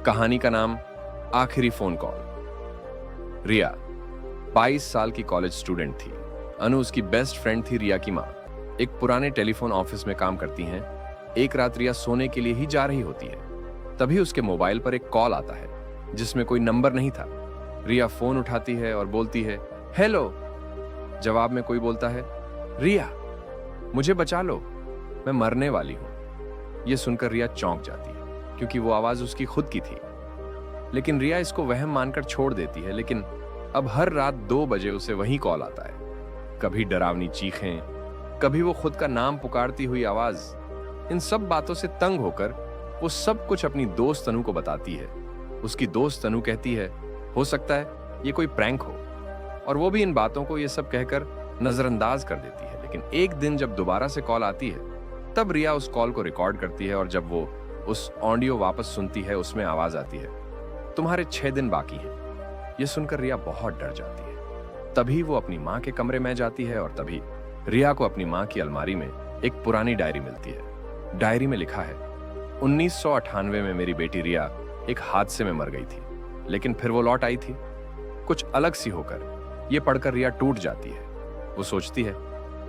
कहानी का नाम आखिरी फोन कॉल। रिया 22 साल की कॉलेज स्टूडेंट थी। अनु उसकी बेस्ट फ्रेंड थी। रिया की माँ एक पुराने टेलीफोन ऑफिस में काम करती हैं। एक रात रिया सोने के लिए ही जा रही होती है, तभी उसके मोबाइल पर एक कॉल आता है जिसमें कोई नंबर नहीं था। रिया फोन उठाती है और बोलती है, हेलो। जवाब में कोई बोलता है, रिया मुझे बचा लो, मैं मरने वाली हूं। यह सुनकर रिया चौंक जाती है क्योंकि वो आवाज उसकी खुद की थी। लेकिन रिया इसको वहम मानकर छोड़ देती है। लेकिन अब हर रात 2 बजे उसे वही कॉल आता है। कभी डरावनी चीखें, कभी वो खुद का नाम पुकारती हुई आवाज। इन सब बातों से तंग होकर वो सब कुछ अपनी दोस्त अनु को बताती है। उसकी दोस्त अनु कहती है, हो सकता है ये कोई प्रैंक हो, और वो भी इन बातों को ये सब कहकर नजरअंदाज कर देती है। लेकिन एक दिन जब दोबारा से कॉल आती है, तब रिया उस कॉल को रिकॉर्ड करती है, और जब वो उस ऑडियो वापस सुनती है, उसमें आवाज आती है, तुम्हारे 6 दिन बाकी हैं। यह सुनकर रिया बहुत डर जाती है। तभी वो अपनी माँ के कमरे में जाती है, और तभी रिया को अपनी माँ की अलमारी में एक पुरानी डायरी मिलती है। डायरी में लिखा है, 1998 में मेरी बेटी रिया एक हादसे में मर गई थी, लेकिन फिर वो लौट आई थी, कुछ अलग सी होकर। यह पढ़कर रिया टूट जाती है। वो सोचती है,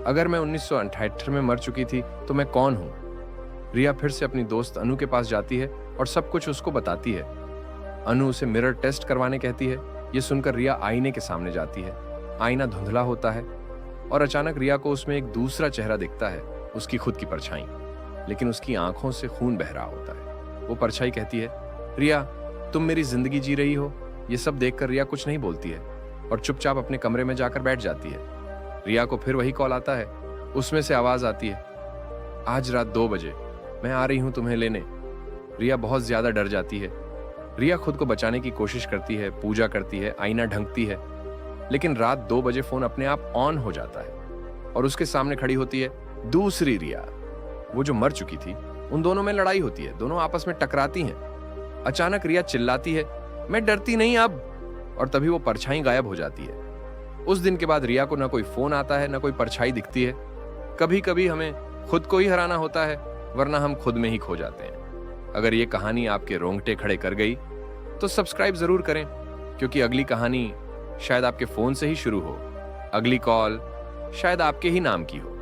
अगर मैं 1978 में मर चुकी थी तो मैं कौन हूं। रिया फिर से अपनी दोस्त अनु के पास जाती है और सब कुछ उसको बताती है। अनु उसे मिरर टेस्ट करवाने कहती है। यह सुनकर रिया आईने के सामने जाती है। आईना धुंधला होता है और अचानक रिया को उसमें एक दूसरा चेहरा दिखता है, उसकी खुद की परछाई। लेकिन उसकी आंखों से खून बह रहा होता है। वो परछाई कहती है, रिया तुम मेरी जिंदगी जी रही हो। यह सब देखकर रिया कुछ नहीं बोलती है और चुपचाप अपने कमरे में जाकर बैठ जाती है। रिया को फिर वही कॉल आता है। उसमें से आवाज आती है, आज रात 2 बजे मैं आ रही हूं तुम्हें लेने। रिया बहुत ज्यादा डर जाती है। रिया खुद को बचाने की कोशिश करती है, पूजा करती है, आईना ढंकती है, लेकिन रात 2 बजे फोन अपने आप ऑन हो जाता है और उसके सामने खड़ी होती है दूसरी रिया, वो जो मर चुकी थी। उन दोनों में लड़ाई होती है, दोनों आपस में टकराती हैं। अचानक रिया चिल्लाती है, मैं डरती नहीं अब, और तभी वो परछाई गायब हो जाती है। उस दिन के बाद रिया को ना कोई फोन आता है, ना कोई परछाई दिखती है। कभी कभी हमें खुद को ही हराना होता है, वरना हम खुद में ही खो जाते हैं। अगर ये कहानी आपके रोंगटे खड़े कर गई तो सब्सक्राइब जरूर करें, क्योंकि अगली कहानी शायद आपके फोन से ही शुरू हो। अगली कॉल शायद आपके ही नाम की हो।